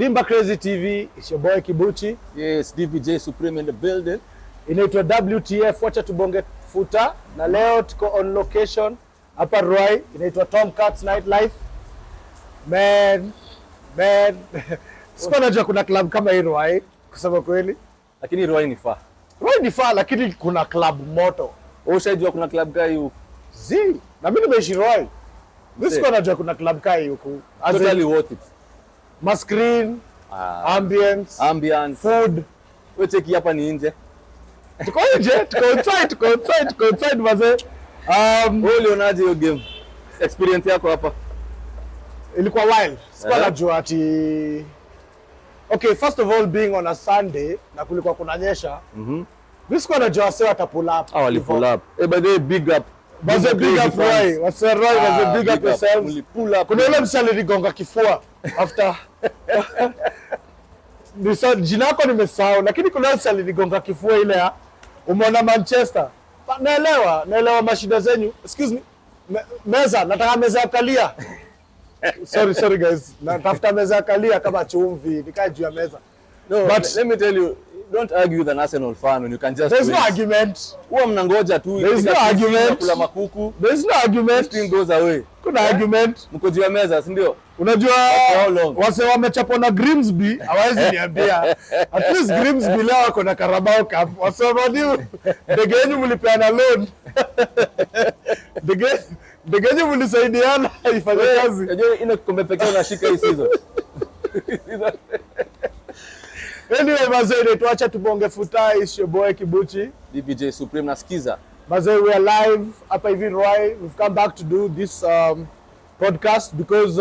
Dimba Crazy TV, it's your boy Kibuchi. Yes, DVJ Supreme in the building. Inaitwa W.T.F, Wacha Tubonge Futa. Na leo tuko on location hapa Ruai, inaitwa Tom Cats Nightlife. Man. Sikuwa najua kuna club kama hii Ruai, kusema kweli. Lakini Ruai ni far. Ruai ni far, lakini kuna club moto. Ushajua kuna club kai huko? Na mimi nimeishi Ruai. Sikuwa najua kuna club kai huko. Totally worth it. Screen, ambience, food. Wewe cheki hapa ni nje. Tuko nje, tuko outside mazee. Wewe ulionaje hiyo game? Experience yako hapa? Ilikuwa wild. Sikuwa najua ati okay, first of all being on a Sunday na kulikuwa kunanyesha. Sikuwa najua wase wata pull up. Wali pull up. By the way, big up. Baze big up Roy. Wase Roy was big up yourselves. Pull up. Kuna ule msali ligonga kifua after jina lako nimesahau, lakini kuna msali ligonga kifua ile ya umeona Manchester. Naelewa mashida zenyu. Excuse me. Meza, nataka meza ya kalia. Sorry guys. Natafuta meza ya kalia kama chumvi, nikae juu ya meza. No, but let me tell you, don't argue with an Arsenal fan when you can just There's no argument. Huwa mnangoja tu. There's no argument. Kula makuku. There's no argument. This thing goes away. Kuna argument. Mko juu ya meza, si ndio? Unajua wase wamechapwa na Grimsby, hawezi niambia. At least Grimsby leo wako na Carabao Cup. Wase wadiu ndege yenu mlipeana loan. Ndege yenu mlisaidiana ifanye kazi. Unajua ina kikombe pekee unashika hii season. Anyway, mazee, tuacha tubonge futa, is your boy Kibuchi. DVJ Supreme nasikiza. Mazee, we are live hapa hivi Roy. We've come back to do this podcast because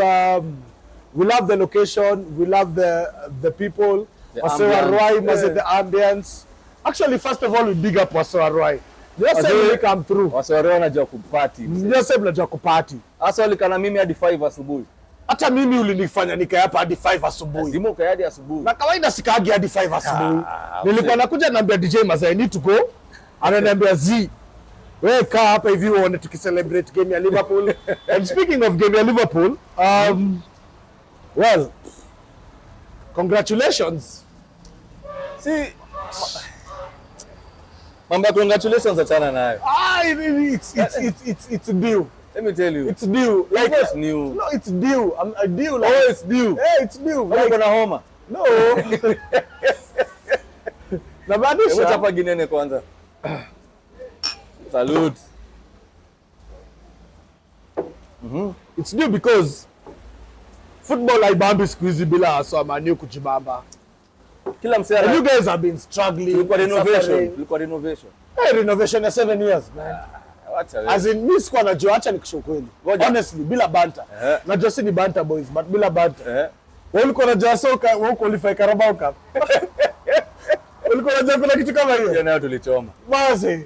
we love the location, we love the people. Wasewa Roy, mazee, the ambience. Actually, first of all, we big up Wasewa Roy. Just say we come through. Wasewa Roy wanajua kupati. Just say mnajua kupati. Hasa walikana mimi hadi 5 asubuhi. Hata mimi ulinifanya nikae hapa hadi 5 asubuhi. Lazima ukae hadi asubuhi. Na kawaida sikaagi hadi 5 asubuhi. Nilikuwa nakuja naambia DJ Mazai, I need to go. Ananiambia Z, wewe kaa hapa hivi uone tukicelebrate game ya Liverpool. And speaking of game ya Liverpool, well, congratulations. See, mambo congratulations achana nayo. It's due. Let me tell you. It's due. Like it's new. No, it's due. I'm due. Like, oh, it's due. Yeah, it's due. Like kuna homa. No. Nabadisha. Hebu chapa ginene kwanza. Salute. It's due because football haibambi siku hizi bila aswa manu kujibamba. Kila msea. You guys have been struggling. Tulikuwa renovation. Hey, renovation ya 7 years, man. As in, mimi sikuwa najua, acha nikushow kweli. Honestly, bila banter. Najua si ni Banterboys, but bila banter. Wewe ulikuwa unajua soka, wewe qualify Carabao Cup. Ulikuwa unajua kuna kitu kama hiyo. Ndio nayo tulichoma. Basi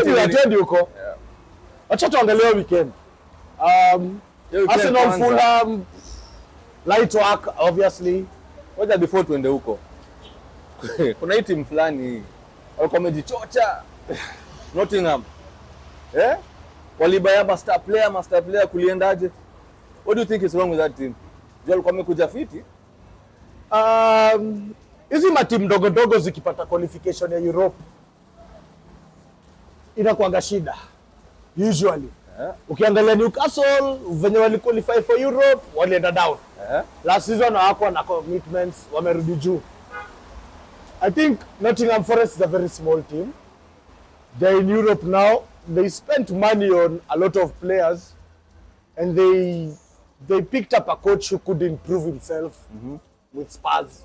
ni attend huko. Acha tuangalie weekend. Arsenal Fulham, light work obviously. Ngoja before tuende huko. Kuna hii timu fulani walikuwa wamejichocha. Nottingham. Walibaya master player kuliendaje? What do you think is wrong with that team? Jua walikuwa wamekuja fiti. Hizi matimu ndogo zikipata qualification ya Europe inakuanga shida usually. Ukiangalia Newcastle venye wali qualify for Europe walienda down. Last season hawakuwa na commitments, wamerudi juu. I think Nottingham Forest is a very small team. They're in Europe now. They spent money on a lot of players, and they picked up a coach who could improve himself with Spurs.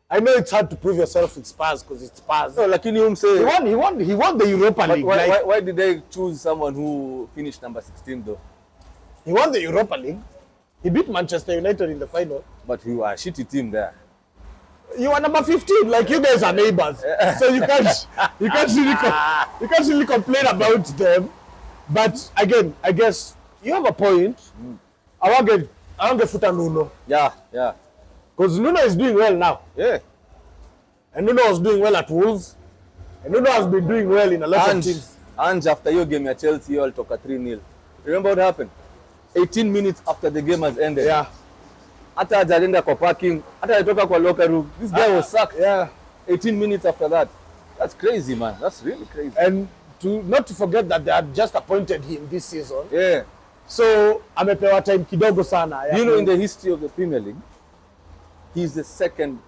I know it's hard to prove yourself with Spurs because it's Spurs. No, lakini umse he won the Europa League. Why did they choose someone who finished number 16 though? He won the Europa League. He beat Manchester United in the final. But you are a shitty team there. You are number 15, like you guys are neighbors, so you can't really complain about them. But again, I guess you have a point. I want to Futa Nuno. Yeah. Because Nuno is doing well now. Yeah. And Nuno was doing well at Wolves. And Nuno has been doing well in a lot of teams. And after your game at Chelsea, you all took a 3-0. Remember what happened? 18 minutes after the game has ended. Yeah. hata hajaenda kwa parking, hata alitoka kwa locker room. This guy was sacked. Yeah. 18 minutes after that. That's crazy, man. That's really crazy. And not to forget that they had just appointed him this season. Yeah. So amepewa time kidogo sana. You know, in the history of the Premier League, he's the second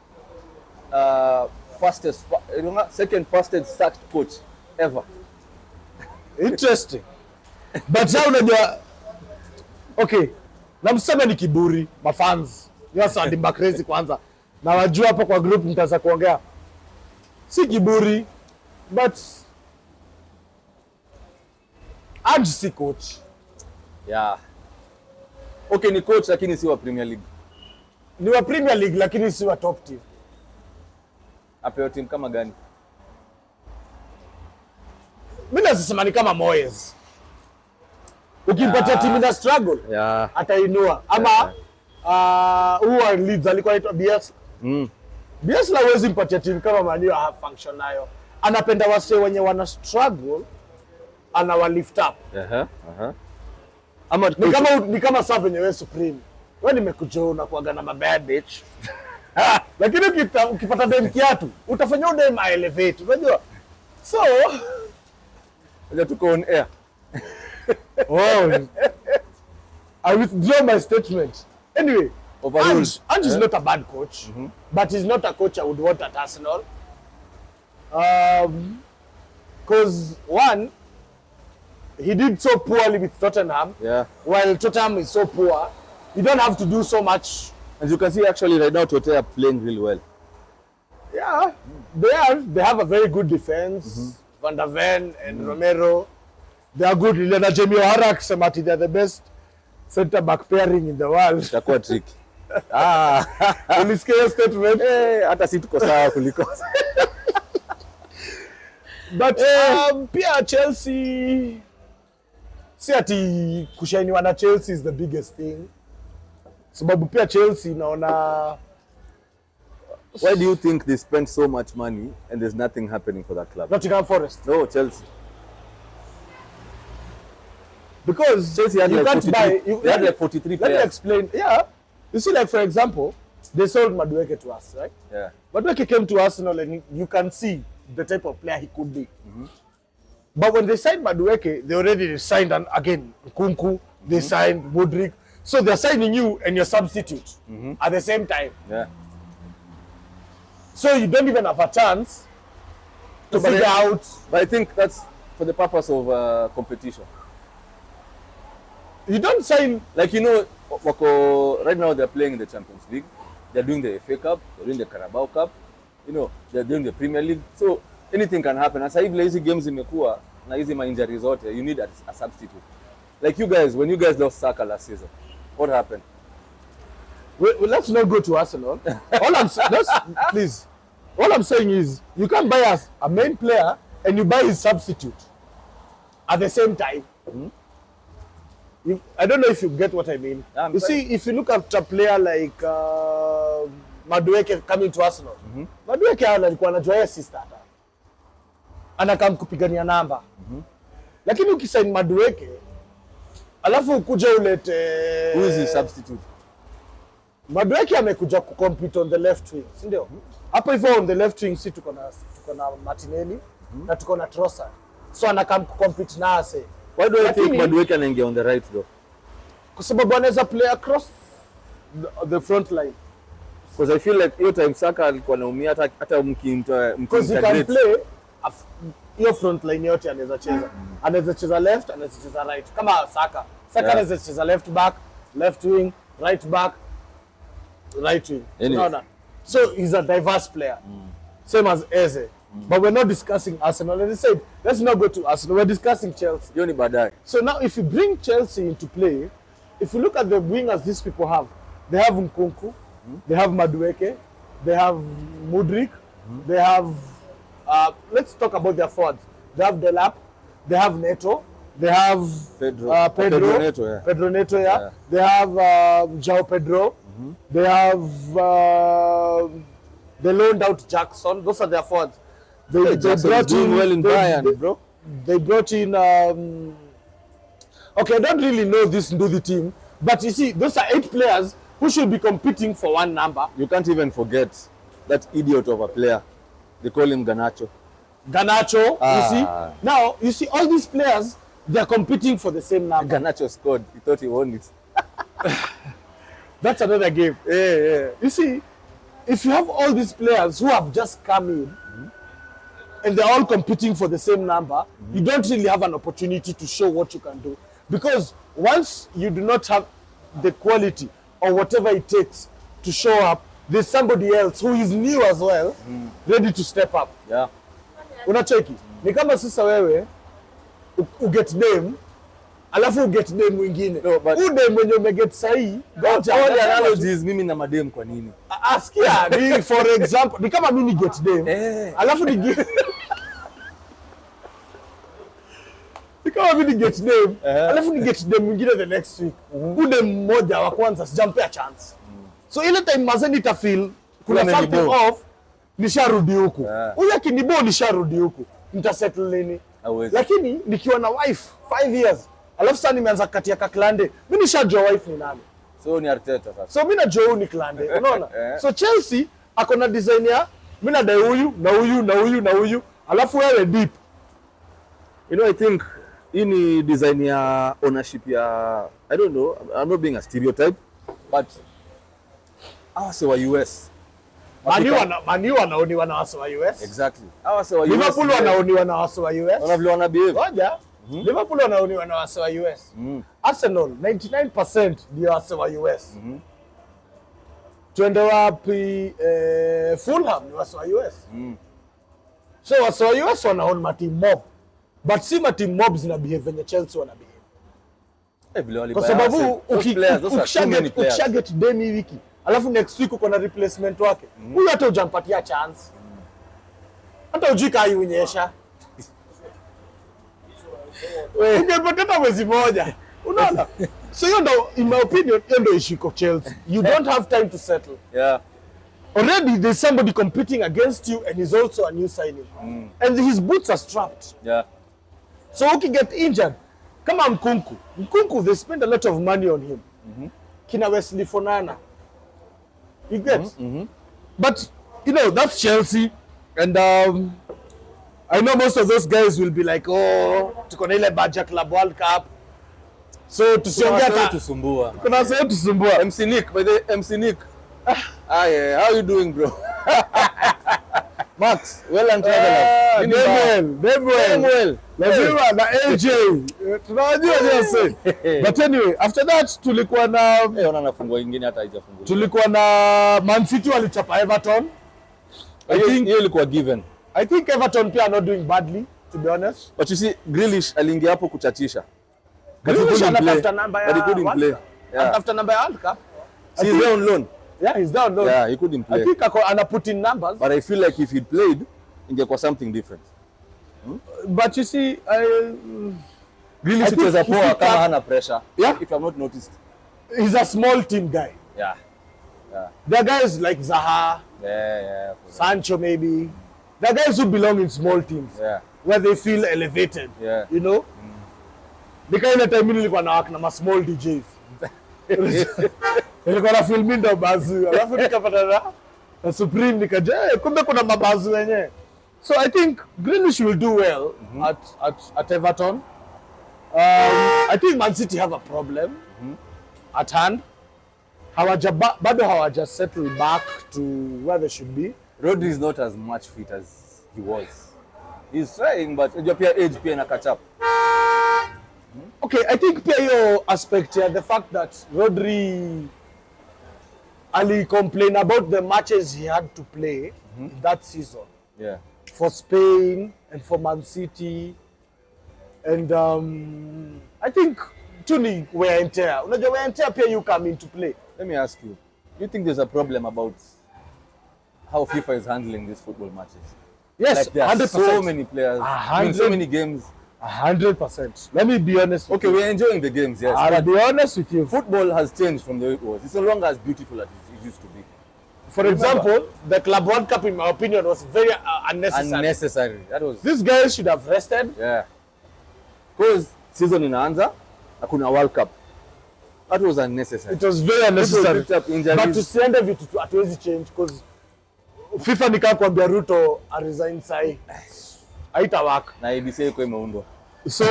fastest sacked coach ever. Interesting. But now unajua, okay, na mseme ni kiburi, mafans. Yasa ndimba crazy kwanza. Na wajua hapo kwa group mtaanza kuongea. Si kiburi, but Ange si coach. Yeah. Okay, ni coach lakini si wa Premier League. Ni wa Premier League lakini si wa top team. Apewa team kama gani? Mimi nasema ni kama Moyes. Ukimpatia team ina struggle, atainua. Ama huwa Leeds alikuwa anaitwa BS. BS la huwezi mpatia team kama Man U function nayo. Anapenda wase wenye wana struggle, anawa lift up. Ama ni kama sasa venye wewe Supreme. Wewe nimekujoona kuaga na mabad bitch. Lakini ukipata dem kiatu, utafanya dem elevate, unajua? So, tuko on air. Oh, I withdraw my statement. Anyway, Ange is not a bad coach, but he's not a coach I would want at Arsenal. Because one, he did so poorly with Tottenham. Yeah. While Tottenham is so poor, you don't have to do so much. As you can see, actually, right now, Tottenham are playing really well. Yeah, they have a very good defense. Van der Ven and Romero. They are good. Lena Jamie O'Hara akisema they are the best center back pairing in the world. Itakuwa tricky. Ulisikia statement? Hata si tuko sawa kuliko. But pia Chelsea, si ati kushainiwa na Chelsea is the biggest thing. Sababu pia Chelsea naona. Why do you think they spend so much money and there's nothing happening for that club? Nottingham Forest. No, Chelsea. Because Chelsea had you like can't 43, buy. They had like 43 players. Let me explain. Yeah. You see, like for example, they sold Madueke to us, right? Yeah. Madueke came to Arsenal and you can see the type of player he could be. But when they signed Madueke, they already signed again Nkunku, they signed Mudryk. So they're signing you and your substitute at the same time. Yeah. So you don't even have a chance to figure out. But I think that's for the purpose of competition. You don't sign. Like, you know, right now they're playing in the Champions League. They're doing the FA Cup. They're doing the Carabao Cup. You know, they're doing the Premier League. So anything can happen. As if lazy games imekuwa na hizi ma-injuries zote, you need a substitute. Like you guys, when you guys lost Saka last season, what happened? Well, let's not go to Arsenal. Please. All I'm saying is, you can't buy us a main player and you buy his substitute at the same time. I don't know if you get what I mean. You see, if you look at a player like Madueke coming to Arsenal, Madueke alikuwa anajua yeye si starter. Anakam kupigania namba. Lakini ukisign Madueke, alafu ukuje ulete who is his substitute? Madueke amekuja kucompete on the left wing, si ndio? Hapo hivyo on the left wing si tuko na Martinelli na tuko na Trossard. So anakam kucompete na ase. Why do you think Madueke anaingia on the right though? Kwa sababu anaweza play across the front line. Because I feel like hiyo time Saka alikuwa anaumia hata mkinta because he can play hiyo front line yote anaweza cheza. Anaweza cheza left, anaweza cheza right. Kama Saka anaweza cheza left back, left wing, right back, right wing. Unaona? So he's a diverse player. Same as Eze. But we're not discussing Arsenal. And they said, let's not go to Arsenal. We're discussing Chelsea. Yoni badai. So now if you bring Chelsea into play, if you look at the wingers these people have, they have Nkunku, they have Madueke, they have Mudryk, they have, let's talk about their forwards. They have Delap, they have Neto, they have Pedro Neto, Pedro Neto, yeah. They have João Pedro, they have they loaned out Jackson. Those are their forwards. They brought in well in Bayern, bro. They brought in. Okay, I don't really know this Ndudi team, but you see, those are 8 players who should be competing for one number. You can't even forget that idiot of a player. They call him Garnacho. Garnacho, you see? Now, you see all these players, they're competing for the same number. Garnacho scored. He thought he won it. That's another game. Yeah. You see, if you have all these players who have just come in and they're all competing for the same number, you don't really have an opportunity to show what you can do. Because once you do not have the quality or whatever it takes to show up, there's somebody else who is new as well, ready to step up. Yeah. Unacheki? Ni kama sasa wewe uget name alafu uget name mwingine. No, but name mwenye umeget sahi, goja. All the analogies mimi na madem kwa nini? Askia, ni for example, ni kama mimi get name. Alafu ni kama mimi get name, alafu ni get name mwingine the next week. Name mmoja wa kwanza sijampea chance. So ile time mazeni itafeel kuna something off, nisharudi huku. Huyu akinibo nisharudi huku. Nitasettle lini? Lakini nikiwa na wife 5 years, alafu sasa nimeanza katia Klande, mimi nishajua wife ni nani. So ni Arteta sasa. So mimi najua huyu ni Klande, unaona? So Chelsea ako na design ya mimi nadai huyu na huyu na huyu na huyu, alafu wewe deep. You know, I think hii ni design ya ownership ya, I don't know, I'm not being a stereotype, but awase wa US. Mani wanaoniwa na wase wa US. Exactly. Awase wa US. Liverpool wanaoniwa na wase wa US. Wanavile wana behave. Ngoja. Liverpool wanaoniwa na wase wa US. Arsenal 99% ndio wase wa US. Tuende wapi? Fulham ni wase wa US. So wase wa US wanaona matimu mob. But si matimu mob zina behave venye Chelsea wana behave. Kwa sababu ukishaget demi wiki, alafu next week uko na replacement wake, huyu hata hujampatia chance, hata hujui kaa yunyesha, ungepoteza mwezi moja, unaona? So hiyo ndo, in my opinion, hiyo ndo issue kwa Chelsea. You don't have time to settle. Yeah. Already there's somebody competing against you and he's also a new signing. And his boots are strapped. Yeah. So he get injured. Kama Nkunku, they spend a lot of money on him. Kina Wesley Fonana. You get? But, you know, that's Chelsea. And I know most of those guys will be like, oh, tuko na ile Baja Club World Cup. So tusiongea tusumbua. Kuna sasa tusumbua. MC Nick, by the MC Nick. Yeah, how you doing, bro? Max, well and travelers. Well. Lazima na AJ. Tunajua sasa. But anyway, after that tulikuwa na wanafungwa ingine hata haijafunguliwa. Tulikuwa na Man City walichapa Everton. I think hiyo ilikuwa given. I think Everton pia are not doing badly, to be honest. But you see, Grealish aliingia hapo kuchachisha. Grealish anatafuta namba ya World Cup. Anatafuta namba ya World Cup. He's there on loan. Yeah, he's down low. Yeah, he couldn't play. I think ana put in numbers. But I feel like if he'd played, ingekuwa something different. But you see, Grealish cheza poa kama hana pressure. Yeah. If I'm not noticed. He's a small team guy. Yeah. There are guys like Zaha. Yeah. Sancho maybe. There are guys who belong in small teams. Yeah. Where they feel elevated. Yeah. You know? The kind of time nilikuwa na work na small DJs. Nilikuwa na film ndo bazu, alafu nikapata na Supreme nikaja, kumbe kuna mabazu wenyewe. So I think Grealish will do well at Everton. I think Man City have a problem at hand. Bado hawaja settle back to where they should be. Rodri is not as much fit as he was. He's trying, but pia age pia na catch up. Okay, I think pia hiyo aspect ya the fact that Rodri Ali complained about the matches he had to play that season. Yeah. For Spain and for Man City. And I think tuni wear and tear. Unajua wear and tear pia you come into play. Let me ask you, do you think there's a problem about how FIFA is handling these football matches? Yes, like there are 100%. So many players, so many games. 100%. Let me be honest. Okay, we're enjoying the games, yes. I'll be honest with you. Football has changed from the way it was. It's no longer as beautiful as it used to be. For example, the Club World Cup, in my opinion, was very unnecessary. Unnecessary. That was. These guys should have rested. Yeah. Because season inaanza, hakuna World Cup. That was unnecessary. It was very unnecessary. People picked up injuries. But tusiende vitu hatuwezi change because FIFA nikaa kuambia Ruto a resign sahi. Haita work. Na IBC iko imeundwa. So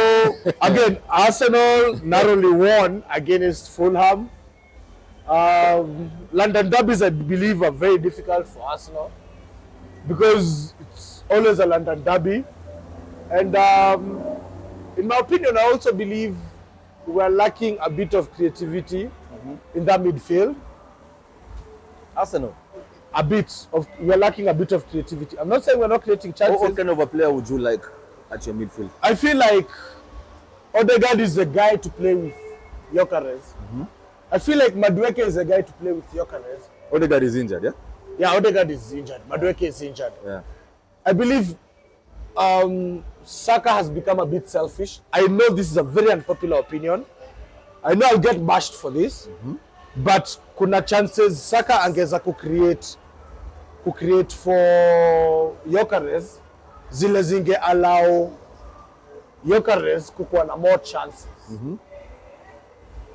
again, Arsenal narrowly won against Fulham. London derbies, I believe, are very difficult for Arsenal because it's always a London derby. And in my opinion, I also believe we're lacking a bit of creativity in that midfield. Arsenal. We're lacking a bit of creativity. I'm not saying we're not creating chances. What kind of a player would you like at your midfield? I feel like Odegaard is the guy to play with Gyökeres. I feel like Madueke is the guy to play with Gyökeres. Odegaard is injured, yeah? Yeah, Odegaard is injured. Madueke is injured. Yeah. I believe Saka has become a bit selfish. I know this is a very unpopular opinion. I know I'll get bashed for this. But kuna chances Saka angeza kucreate for Gyökeres zile zinge allow Gyökeres kukuwa na more chances.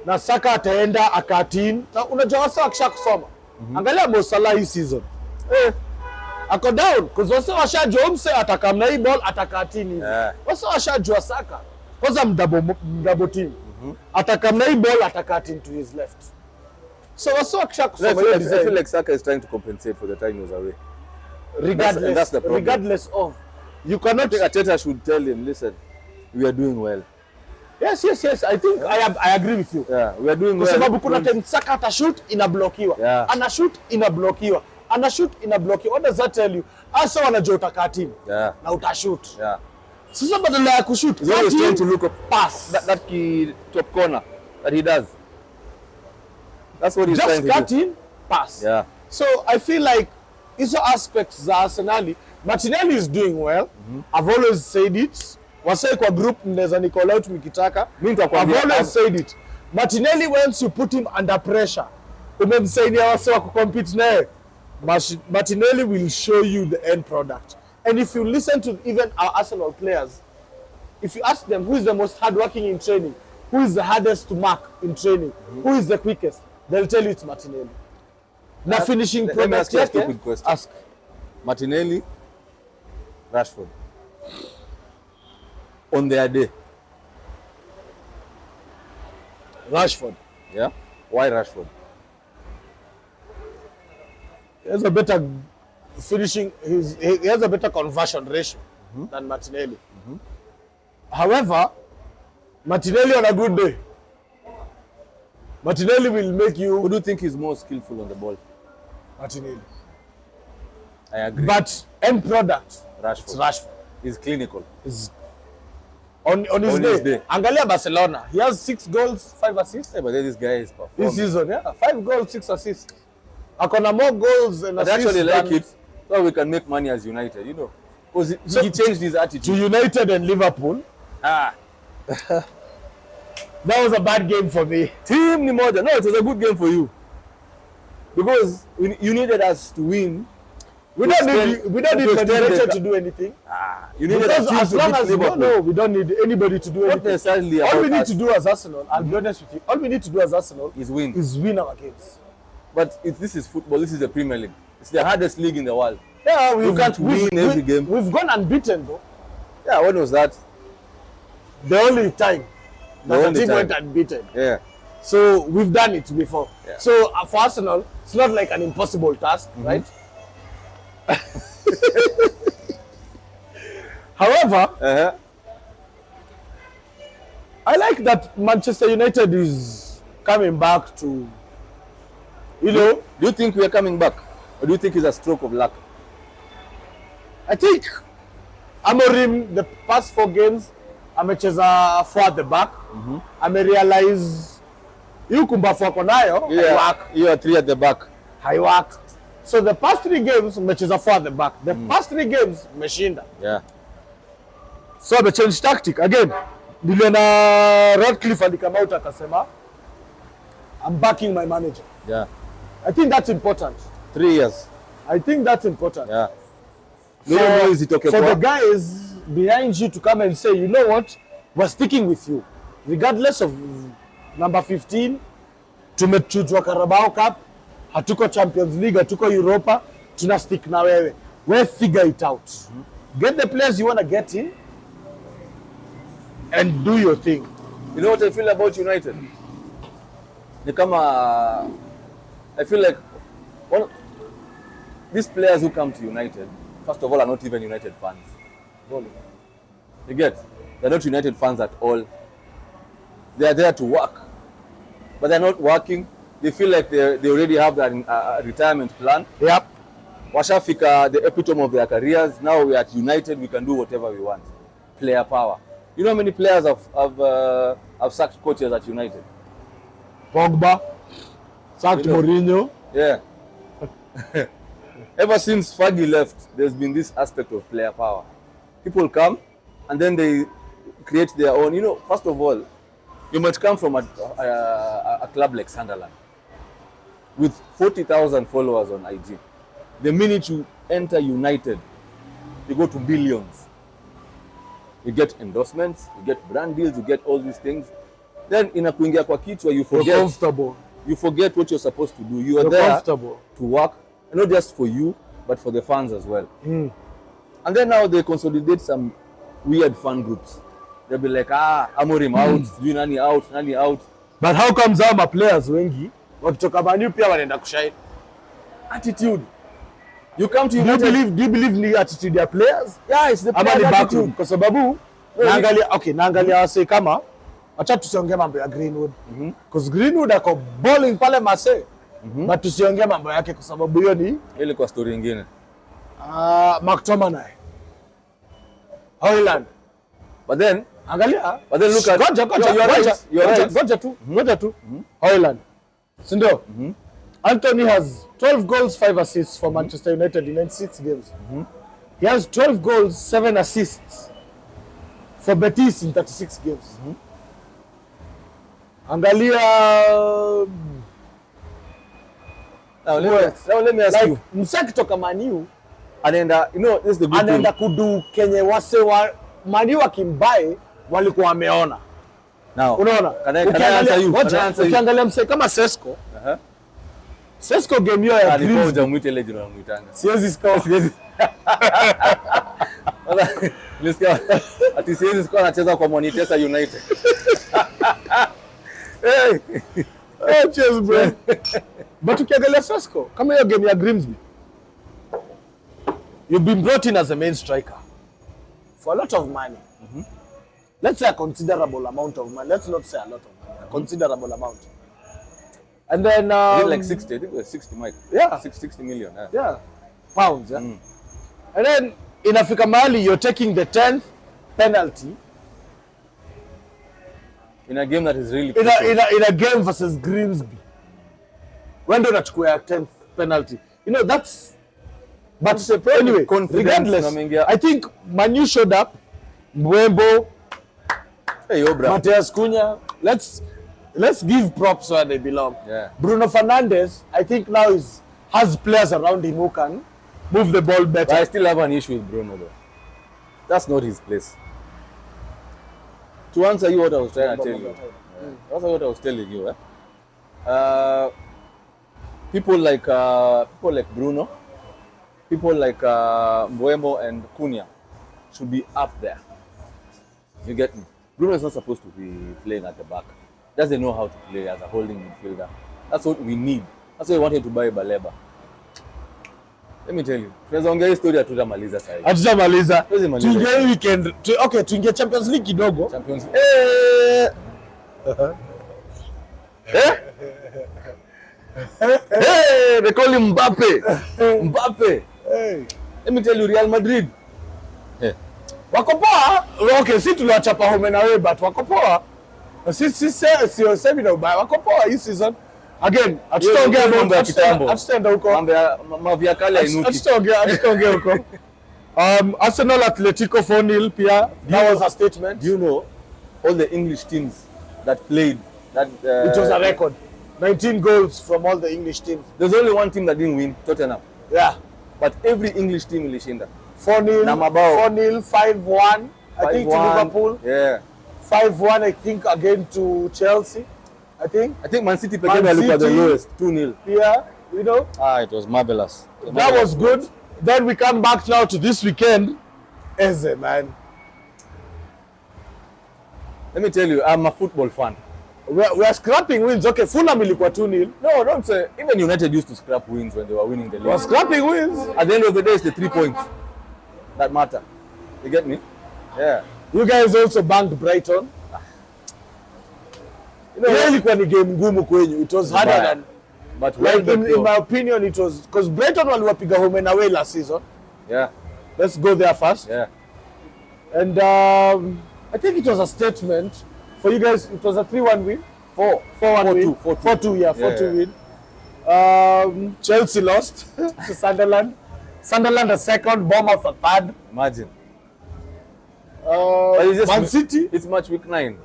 Na Saka ataenda akatin. Na unajua wasa akisha kusoma. Angalia Mo Salah hii season. Ako down because wasa washajua umse atakamna hii ball atakatin hivi. Wasa washajua Saka. Kwanza mdouble team. Atakamna hii ball atakatin to his left. So wasa akisha kusoma I feel like Saka is trying to compensate for the time he was away. That's the problem. Regardless of, you cannot. I think Arteta should tell him, listen, we are doing well. Yes. I think I agree with you. Yeah, we are doing well. Kwa sababu kuna time Saka atashoot inablokiwa. Yeah. Anashoot inablokiwa. What does that tell you? Asa wanajua utakaa team. Yeah. Na utashoot. Yeah. Sasa badala ya kushoot, he's always trying to look up pass. That key top corner that he does. That's what he's just trying to do. Just cut in, pass. Yeah. So I feel like hizo aspects za Arsenal, Martinelli is doing well. I've always said it. Wasai kwa group mnaweza ni call out mkitaka. I've always said it. Martinelli, once you put him under pressure, umemsaidia wase wa kucompete naye, Martinelli will show you the end product. And if you listen to even our Arsenal players, if you ask them who is the most hardworking in training, who is the hardest to mark in training, who is the quickest, they'll tell you it's Martinelli. Na finishing product. Let me ask you a yake, stupid question. Ask. Martinelli, Rashford. On their day. Rashford. Yeah? Why Rashford? He has a better finishing, he has a better conversion ratio than Martinelli. However, Martinelli on a good day, Martinelli will make you... Who do you think is more skillful on the ball? Martinelli. I agree. But end product, Rashford. It's Rashford. He's clinical. He's on his day. Angalia Barcelona. He has 6 goals, 5 assists. Yeah, but this guy is performing. This season, yeah. 5 goals, 6 assists. Akona more goals and assists. I actually like it. So we can make money as United, you know. Because he changed his attitude. To United and Liverpool. That was a bad game for me. Team ni moja. No, it was a good game for you. Because you needed us to win. We don't need United to do anything. You needed because as long as we don't need anybody to do anything. Not necessarily all we need to do as Arsenal, I'll be honest with you, all we need to do as Arsenal is win our games. But this is football, this is the Premier League. It's the hardest league in the world. Yeah, you can't win every game. We've gone unbeaten though. Yeah, when was that? The only time that the team went unbeaten. Yeah. So we've done it before. Yeah. So for Arsenal, it's not like an impossible task, right? However, I like that Manchester United is coming back to, you know. Do you think we are coming back? Or do you think it's a stroke of luck? I think Amorim, the past 4 games, amecheza 4 at the back. Amerealize you kumbafu wako nayo, you are 3 at the back. Haiwork. So the past 3 games, mecheza 4 at the back. The past 3 games, meshinda. Yeah. So the change tactic again. Niliona Radcliffe alikama out akasema, I'm backing my manager. Yeah. I think that's important. 3 years. I think that's important. Yeah. For the guys behind you to come and say, you know what, we're sticking with you, regardless of number 15, tumechujwa Carabao Cup, hatuko Champions League, hatuko Europa, tuna stick na wewe. We figure it out. Get the players you want to get in and do your thing. You know what I feel about United? Ni kama I feel like these players who come to United, first of all, are not even United fans. You get? They're not United fans at all. They are there to work, but they're not working. They feel like they already have that retirement plan. Yep. Washafika, the epitome of their careers. Now we are at United, we can do whatever we want. Player power. You know how many players have sacked coaches at United? Pogba, sacked Mourinho. Yeah. Ever since Fergie left, there's been this aspect of player power. People come and then they create their own. You know, first of all, you might come from a club like Sunderland with 40,000 followers on IG. The minute you enter United, you go to billions. You get endorsements, you get brand deals, you get all these things. Then inakuingia kwa kichwa, you forget. Comfortable. You forget what you're supposed to do. You are You're there comfortable to work, and not just for you, but for the fans as well. And then now they consolidate some weird fan groups. They'll be like, Amorim out, nani out, nani out. But how comes our players wengi wakitoka Man U pia wanaenda kushine? Attitude. You come to Do United. you believe ni attitude ya players? Yeah, it's the Ama ni player backroom? attitude. Kwa sababu naangalia wase kama acha tusiongee mambo ya Greenwood. Because Greenwood ako bowling pale Marseille. But tusiongee mambo yake kwa sababu hiyo ni Ile kwa story nyingine. McTominay. Haaland. But then look at Goja tu. Haaland. Si ndio? Anthony has 12 goals, 5 assists for Manchester United in 96 games. He has 12 goals, 7 assists for Betis in 36 games. Angalia now let me ask you. Msaki toka Man U Anaenda, you know, this is the good anaenda thing. kudu kenye wase wa Man U wakimbae walikuwa wameona. Now, Unaona? can I answer you? Ukiangalia mse kama Sesko. Sesko game hiyo ya Alikuwa hujamwita ile jina unamwitanga. Siwezi score. Nilisikia ati siwezi score anacheza kwa Manchester United. Hey, cheers bro. But ukiangalia Sesko kama hiyo game ya Grimsby, you've been brought in as a main striker for a lot of money. Let's say a considerable amount of money. Let's not say a lot of money. A considerable amount. And then like 60, I think it was 60, Mike. Yeah. 60 million. Yeah. Pounds. Yeah. And then inafika mahali you're taking the 10th penalty in a game that is really in a game versus Grimsby. When do unachukua 10th penalty? You know, that's but anyway, regardless, I think Man U showed up. Mbeumo, Mateus Cunha. Let's give props where they belong. Yeah. Bruno Fernandes, I think now has players around him who can move the ball better. But I still have an issue with Bruno though. That's not his place. To answer you what I was trying to tell you. That's what I was telling you. People like Bruno, people like Mbeumo and Cunha should be up there. You get me? Bruno is not supposed to be playing at the back. Doesn't know how to play as a holding midfielder. That's what we need. That's why we wanted to buy Baleba. Let me tell you. Tunaongea hii story hatutamaliza sasa hivi. Hatutamaliza. Tutamaliza. Tuingie weekend. Okay, tuingie Champions League kidogo. Champions. They call him Mbappe. Hey. Let me tell you, Real Madrid. Wako poa. Okay, si tuliwachapa home na wewe but wako poa. Sio semi na ubaya. Wako poa hii season. Again, hatutaongea mambo ya kitambo. Hatutaenda huko. Mambo ya mavia kale inuki. Hatutaongea huko. Arsenal Atletico 4-0 pia. That was a statement. Do you know all the English teams that played that it was a record. 19 goals from all the English teams. There's only one team that didn't win, Tottenham. Yeah. But every English team ilishinda. 4-0, 5-1, I think to Liverpool. Yeah. 5-1, I think, again to Chelsea. I think. I think Man City looked at the lowest, 2-0. Yeah, you know. It was marvelous. That was good. Then we come back now to this weekend. Eze, man. Let me tell you, I'm a football fan. We are scrapping wins. Okay, Fulham ilikuwa 2-0. No, don't say. Even United used to scrap wins when they were winning the league. We are scrapping wins. At the end of the day, it's the 3 points that matter. You get me? Yeah. You guys also banged Brighton. You know, ilikuwa ni game ngumu kwenyu. It was harder than. But like in my opinion, it was because Brighton waliwapiga home and away last season. Yeah. Let's go there first. Yeah. And I think it was a statement for you guys. It was a 3-1 win. 4-1 win. 4-2. Yeah, 4-2 win. Chelsea lost to Sunderland. Sunderland a second, Bournemouth a third. Imagine. Man City. It's match week 9.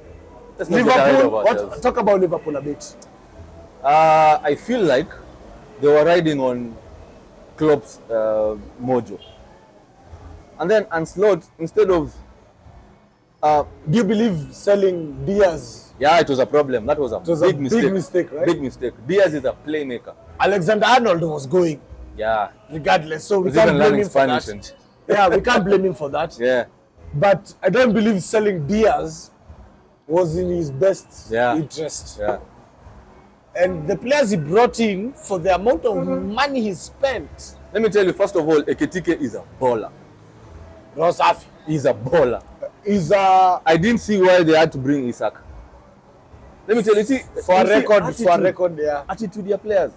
Liverpool. Talk about Liverpool a bit. I feel like they were riding on Klopp's mojo. And then Ancelotti, instead of... do you believe selling Diaz? Yeah, it was a problem. That was a big mistake, right? Big mistake. Diaz is a playmaker. Alexander-Arnold was going. Yeah. Regardless, so we can't blame him for that. Yeah, we can't blame him for that. Yeah. But I don't believe selling Diaz was in his best interest. Yeah. And the players he brought in, for the amount of money he spent. Let me tell you, first of all, Ekitike is a baller. Rosafi. He's a baller. I didn't see why they had to bring Isak. Let me tell you, see, for a record, yeah. Attitude your players.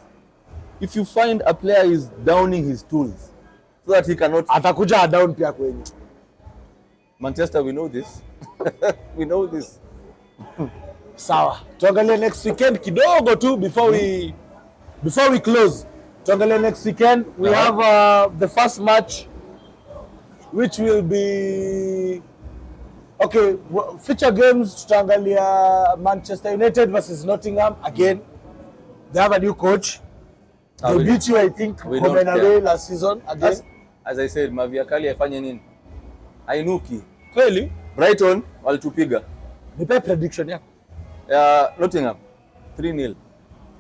If you find a player is downing his tools so that he cannot... Atakuja down pia kwenye. Manchester, we know this. We know this. Sawa. Tuangalie next weekend kidogo tu before we close. Tuangalie next weekend. We have the first match, which will be feature games. Tutaangalia Manchester United versus Nottingham again. They have a new coach. They beat you, I think, home and away last season again. As I said, Maviakali afanye nini? Ainuki. Kweli? Brighton walitupiga. Nipe prediction yako. Nottingham 3-0.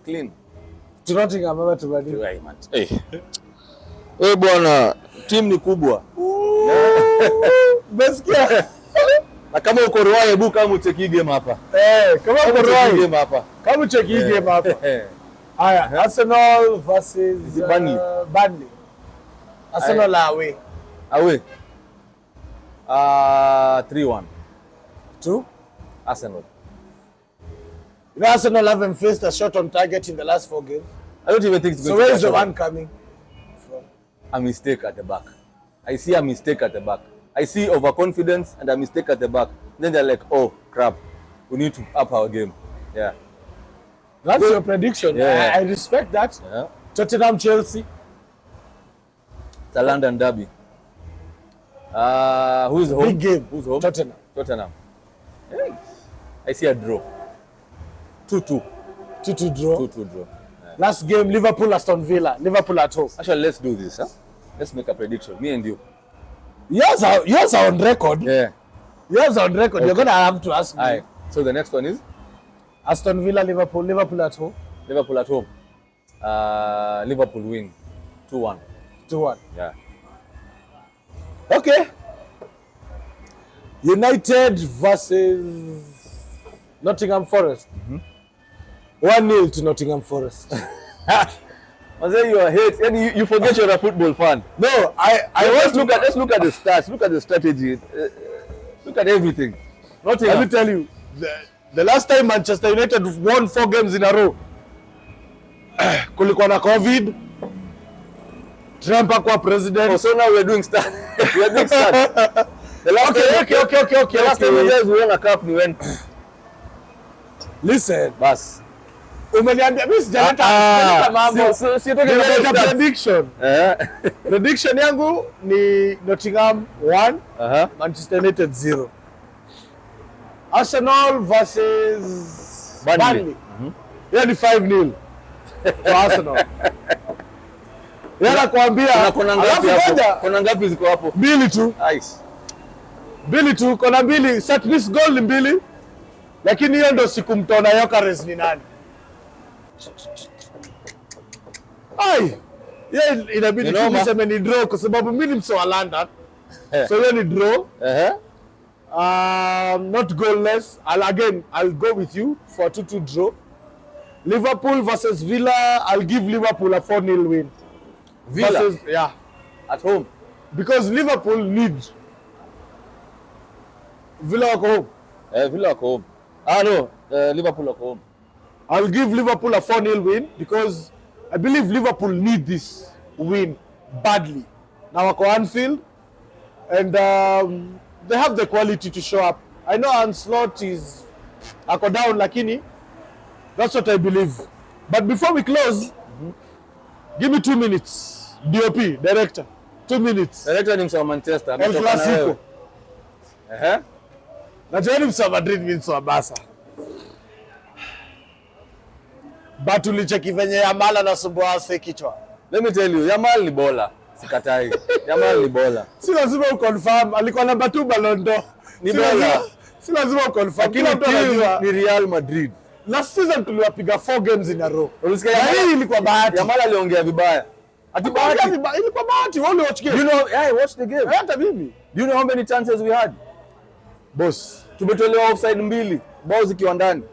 Clean. To Nottingham ama to Burnley? Wewe bwana, team ni kubwa. Basikia. Na kama uko Roy, hebu kama ucheki game hapa. Kama uko Roy game hapa. Kama ucheki game hapa. Haya, Arsenal versus Burnley. Arsenal away. Away. 3-1 to Arsenal. You know, Arsenal haven't faced a shot on target in the last 4 games. I don't even think it's going to. So where is the one coming from? A mistake at the back. I see a mistake at the back. I see overconfidence and a mistake at the back. Then they're like, oh crap, we need to up our game. Yeah. That's your prediction. Yeah. I respect that. Yeah. Tottenham, Chelsea. It's a London derby. Who's home? Big game. Who's home? Tottenham. Hey. I see a draw. 2-2. 2-2 draw. 2-2 draw. Yeah. Last game, Liverpool, Aston Villa. Liverpool at home. Actually, let's do this. Let's make a prediction. Me and you. Yours are on record. Yeah. Yours are on record. Okay. You're going to have to ask me. Right. So the next one is? Aston Villa, Liverpool. Liverpool at home. Liverpool at home. Liverpool win. 2-1. 2-1. Yeah. Okay. United versus Nottingham Forest. 1-0 to Nottingham Forest. You are hate. You forget you're a football fan. No, let's look at the stats. Look at the strategy. Look at everything. Nottingham. Let me tell you, the last time Manchester United won 4 games in a row, kulikuwa na COVID. Trump akwa president. Oh, so now we're doing stats. We're doing stats. The last okay. Last time you guys won a cup, we went. Listen, Bas. Umeniambia mimi sijaleta mambo. So talking prediction. Prediction yangu ni Nottingham 1, Manchester United 0. Arsenal versus Burnley. Hiyo ni 5-0 for Arsenal. Yana kuambia kuna ngapi ziko hapo? 2 tu. Nice. 2 tu, kuna 2, set piece goal ni 2. Lakini hiyo ndio siku mtona Yokeres ni nani? Ai. Yeah, inabidi niseme ni draw kwa sababu mimi ni mse wa London. So hiyo ni draw. Not goalless. I'll go with you for a 2-2 draw. Liverpool versus Villa, I'll give Liverpool a 4-0 win. Villa? Versus, yeah. At home? Because Liverpool needs. Villa wako home? Villa wako home. No. Liverpool wako home. I'll give Liverpool a 4-0 win because I believe Liverpool need this win badly. Now wako Anfield and they have the quality to show up. I know Anslot is ako down lakini that's what I believe. But before we close, give me 2 minutes. DOP, director. 2 minutes. Director ni msa Manchester. El Clasico. Najua ni msa Madrid means wa Barca. But ulicheki venye Yamal anasumbua ase kichwa. Let me tell you, Yamal ni bola. Sikatai. Yamal ni bola. Si lazima uconfirm alikuwa namba 2 Ballon d'Or. Ni bola. Si lazima uconfirm. Kila mtu anajua ni Real Madrid. Last season tuliwapiga 4 games in a row. Ulisikia hii ilikuwa bahati. Yamal aliongea vibaya. Ati bahati. Ilikuwa bahati. Wale watch game. You know, I watched the game. Hata mimi. Do you know how many chances we had? Boss, tumetolewa offside 2, bao zikiwa ndani.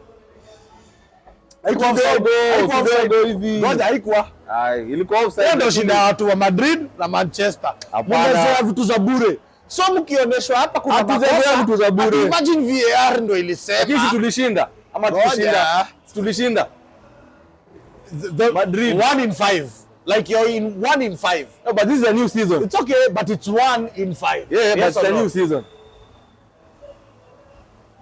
Haikuwa offside hivi. Ngoja haikuwa. Ilikuwa offside. Ndio shida watu wa Madrid na Manchester. Mmezoea vitu za bure. So mkionyeshwa hapa kuna makosa vitu za bure. Imagine VAR ndio ilisema. Lakini tulishinda. Ama tulishinda. Tulishinda. Madrid 1 in 5. Like you're in 1 in 5. No, but this is a new season. It's okay, but it's 1 in 5. Yeah, but it's a new season.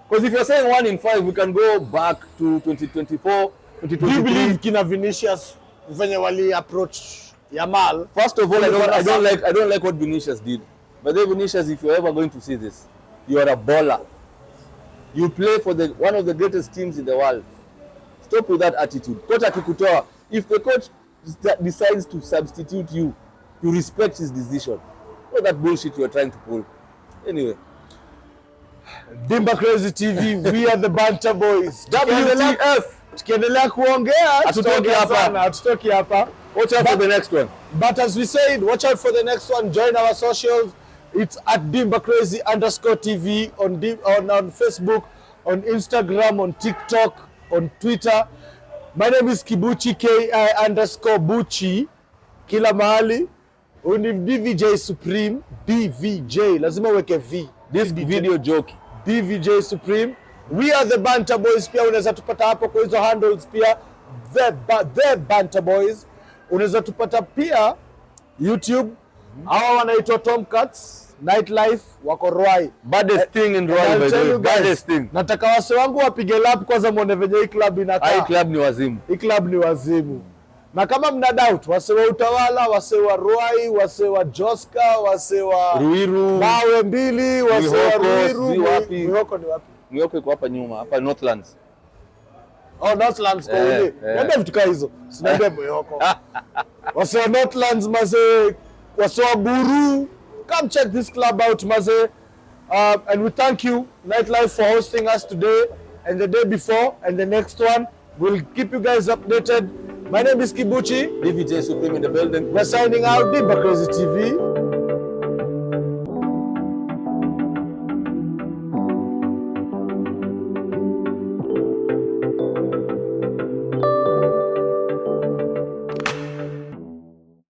Because if you're saying 1 in 5, we can go back to 2024, 2023. Do you believe kina Vinicius venye wali approach Yamal? First of all, I don't like what Vinicius did. But then Vinicius, if you're ever going to see this, you are a baller. You play for one of the greatest teams in the world. Stop with that attitude. Coach akikutoa, if the coach decides to substitute you, you respect his decision. Not that bullshit you're trying to pull. Anyway. Dimba Crazy TV, we are the Banterboys. W.T.F. Tukiendelea kuongea, hatutoki hapa. Watch out for the next one. But as we said, watch out for the next one. Join our socials. It's at DimbaCrazy_TV on Facebook, on Instagram, on TikTok, on Twitter. My name is Kibuchi, Ki_Buchi. Kila mahali. Uni DVJ Supreme, DVJ. Lazima weke V. This video joke. DVJ Supreme. We are the Banterboys. Pia unaweza tupata hapo kwa hizo handles pia. The Banterboys. Unaweza tupata pia YouTube. Hawa wanaitwa Tomcats. Nightlife wako Ruai. Baddest thing in Ruai, by the way. Baddest thing. Nataka wase wangu wapige lap kwanza muone venye hii club inakaa. Hii club ni wazimu. Hii club ni wazimu. Na kama mna doubt, wase wa Utawala, wase wa Ruai, wase wa Joska, wase wa Ruiru, Mawe Mbili, wase wa Ruiru. Mwihoko ni wapi? Mwihoko iko hapa nyuma, hapa Northlands. Oh, Northlands kwa ule. Niambia vitu kama hizo. Sinaambia Mwihoko. Wase wa Northlands maze, wase wa Buru. Come check this club out maze. And we thank you Nightlife for hosting us today and the day before and the next one. We'll keep you guys updated. My name is Kibuchi. DVJ Supreme in the building. We're signing out. Dimba Crazy TV.